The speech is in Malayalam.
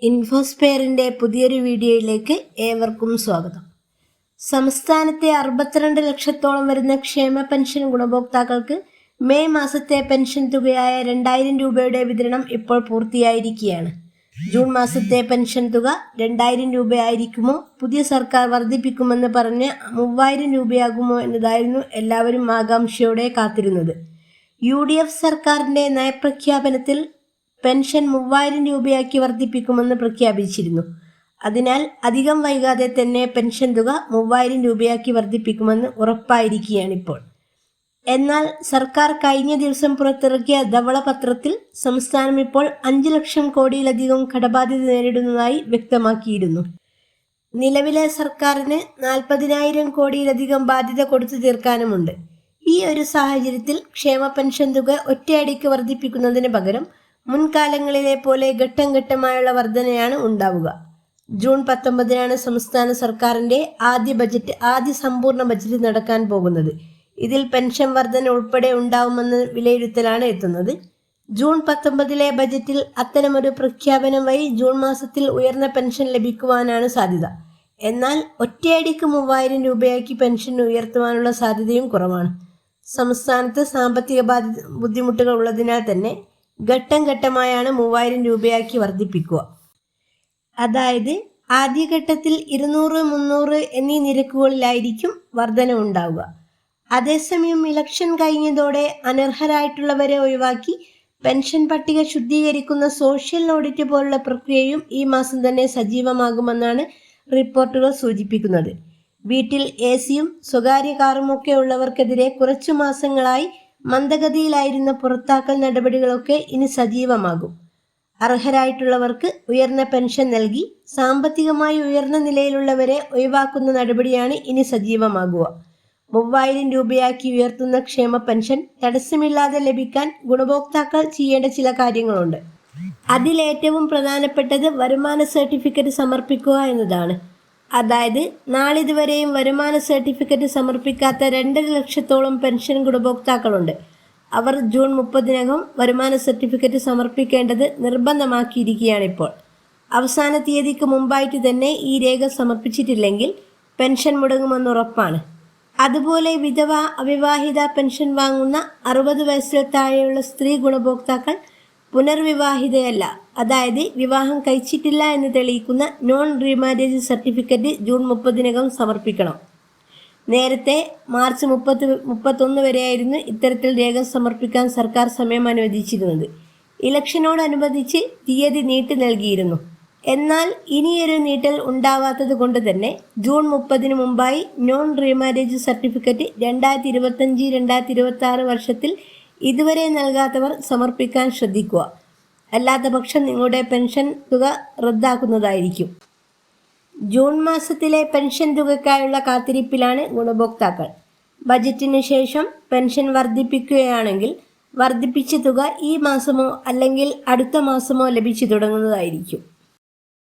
ഇൻഫോസ്പെയറിൻ്റെ പുതിയൊരു വീഡിയോയിലേക്ക് ഏവർക്കും സ്വാഗതം. സംസ്ഥാനത്തെ 62 ലക്ഷത്തോളം വരുന്ന ക്ഷേമ പെൻഷൻ ഗുണഭോക്താക്കൾക്ക് മെയ് മാസത്തെ പെൻഷൻ തുകയായ 2000 രൂപയുടെ വിതരണം ഇപ്പോൾ പൂർത്തിയായിരിക്കുകയാണ്. ജൂൺ മാസത്തെ പെൻഷൻ തുക 2000 രൂപയായിരിക്കുമോ, പുതിയ സർക്കാർ വർദ്ധിപ്പിക്കുമെന്ന് പറഞ്ഞ് 3000 രൂപയാകുമോ എന്നതായിരുന്നു എല്ലാവരും ആകാംക്ഷയോടെ കാത്തിരുന്നത്. UDF സർക്കാരിൻ്റെ നയപ്രഖ്യാപനത്തിൽ പെൻഷൻ 3000 രൂപയാക്കി വർദ്ധിപ്പിക്കുമെന്ന് പ്രഖ്യാപിച്ചിരുന്നു. അതിനാൽ അധികം വൈകാതെ തന്നെ പെൻഷൻ തുക 3000 രൂപയാക്കി വർദ്ധിപ്പിക്കുമെന്ന് ഉറപ്പായിരിക്കുകയാണിപ്പോൾ. എന്നാൽ സർക്കാർ കഴിഞ്ഞ ദിവസം പുറത്തിറക്കിയ ധവളപത്രത്തിൽ സംസ്ഥാനം ഇപ്പോൾ 5 ലക്ഷം കോടിയിലധികം കടബാധ്യത നേരിടുന്നതായി വ്യക്തമാക്കിയിരുന്നു. നിലവിലെ സർക്കാരിന് 40,000 കോടിയിലധികം ബാധ്യത കൊടുത്തു തീർക്കാനുമുണ്ട്. ഈ ഒരു സാഹചര്യത്തിൽ ക്ഷേമ പെൻഷൻ തുക ഒറ്റയടിക്ക് വർദ്ധിപ്പിക്കുന്നതിന് പകരം മുൻകാലങ്ങളിലെ പോലെ ഘട്ടം ഘട്ടമായുള്ള വർധനയാണ് ഉണ്ടാവുക. ജൂൺ 19-നാണ് സംസ്ഥാന സർക്കാരിൻ്റെ ആദ്യ സമ്പൂർണ്ണ ബജറ്റ് നടക്കാൻ പോകുന്നത്. ഇതിൽ പെൻഷൻ വർധന ഉൾപ്പെടെ ഉണ്ടാവുമെന്ന വിലയിരുത്തലാണ് എത്തുന്നത്. ജൂൺ 19-ലെ ബജറ്റിൽ അത്തരമൊരു പ്രഖ്യാപനം വഴി ജൂൺ മാസത്തിൽ ഉയർന്ന പെൻഷൻ ലഭിക്കുവാനാണ് സാധ്യത. എന്നാൽ ഒറ്റയടിക്ക് 3000 രൂപയാക്കി പെൻഷൻ ഉയർത്തുവാനുള്ള സാധ്യതയും കുറവാണ്. സംസ്ഥാനത്ത് സാമ്പത്തിക ബുദ്ധിമുട്ടുകൾ ഉള്ളതിനാൽ തന്നെ ഘട്ടം ഘട്ടമായാണ് 3000 രൂപയാക്കി വർദ്ധിപ്പിക്കുക. അതായത് ആദ്യഘട്ടത്തിൽ 200, 300 എന്നീ നിരക്കുകളിലായിരിക്കും വർധന ഉണ്ടാവുക. അതേസമയം ഇലക്ഷൻ കഴിഞ്ഞതോടെ അനർഹരായിട്ടുള്ളവരെ ഒഴിവാക്കി പെൻഷൻ പട്ടിക ശുദ്ധീകരിക്കുന്ന സോഷ്യൽ ഓഡിറ്റ് പോലുള്ള പ്രക്രിയയും ഈ മാസം തന്നെ സജീവമാകുമെന്നാണ് റിപ്പോർട്ടുകൾ സൂചിപ്പിക്കുന്നത്. വീട്ടിൽ AC-യും സ്വകാര്യ കാറുമൊക്കെ ഉള്ളവർക്കെതിരെ കുറച്ചു മാസങ്ങളായി മന്ദഗതിയിലായിരുന്ന പുറത്താക്കൽ നടപടികളൊക്കെ ഇനി സജീവമാകും. അർഹരായിട്ടുള്ളവർക്ക് ഉയർന്ന പെൻഷൻ നൽകി സാമ്പത്തികമായി ഉയർന്ന നിലയിലുള്ളവരെ ഒഴിവാക്കുന്ന നടപടിയാണ് ഇനി സജീവമാകുക. 3000 രൂപയാക്കി ഉയർത്തുന്ന ക്ഷേമ പെൻഷൻ തടസ്സമില്ലാതെ ലഭിക്കാൻ ഗുണഭോക്താക്കൾ ചെയ്യേണ്ട ചില കാര്യങ്ങളുണ്ട്. അതിലേറ്റവും പ്രധാനപ്പെട്ടത് വരുമാന സർട്ടിഫിക്കറ്റ് സമർപ്പിക്കുക എന്നതാണ്. അതായത് നാളിതുവരെയും വരുമാന സർട്ടിഫിക്കറ്റ് സമർപ്പിക്കാത്ത 2.5 ലക്ഷത്തോളം പെൻഷൻ ഗുണഭോക്താക്കളുണ്ട്. അവർ ജൂൺ 30-നകം വരുമാന സർട്ടിഫിക്കറ്റ് സമർപ്പിക്കേണ്ടത് നിർബന്ധമാക്കിയിരിക്കുകയാണിപ്പോൾ. അവസാന തീയതിക്ക് മുമ്പായിട്ട് തന്നെ ഈ രേഖ സമർപ്പിച്ചിട്ടില്ലെങ്കിൽ പെൻഷൻ മുടങ്ങുമെന്ന് ഉറപ്പാണ്. അതുപോലെ വിധവ, അവിവാഹിത പെൻഷൻ വാങ്ങുന്ന 60 വയസ്സിൽ താഴെയുള്ള സ്ത്രീ ഗുണഭോക്താക്കൾ പുനർവിവാഹിതയല്ല, അതായത് വിവാഹം കഴിച്ചിട്ടില്ല എന്ന് തെളിയിക്കുന്ന നോൺ റീമാരേജ് സർട്ടിഫിക്കറ്റ് ജൂൺ 30-നകം സമർപ്പിക്കണം. നേരത്തെ മാർച്ച് 31 വരെയായിരുന്നു ഇത്തരത്തിൽ രേഖ സമർപ്പിക്കാൻ സർക്കാർ സമയം അനുവദിച്ചിരുന്നത്. ഇലക്ഷനോടനുബന്ധിച്ച് തീയതി നീട്ടി നൽകിയിരുന്നു. എന്നാൽ ഇനിയൊരു നീട്ടൽ ഉണ്ടാവാത്തത് കൊണ്ട് തന്നെ ജൂൺ 30-ന് മുമ്പായി നോൺ റീമാരേജ് സർട്ടിഫിക്കറ്റ് 2025-2026 വർഷത്തിൽ ഇതുവരെ നൽകാത്തവർ സമർപ്പിക്കാൻ ശ്രദ്ധിക്കുക. അല്ലാത്ത പക്ഷം നിങ്ങളുടെ പെൻഷൻ തുക റദ്ദാക്കുന്നതായിരിക്കും. ജൂൺ മാസത്തിലെ പെൻഷൻ തുകയ്ക്കായുള്ള കാത്തിരിപ്പിലാണ് ഗുണഭോക്താക്കൾ. ബജറ്റിന് ശേഷം പെൻഷൻ വർദ്ധിപ്പിക്കുകയാണെങ്കിൽ വർദ്ധിപ്പിച്ച തുക ഈ മാസമോ അല്ലെങ്കിൽ അടുത്ത മാസമോ ലഭിച്ചു തുടങ്ങുന്നതായിരിക്കും.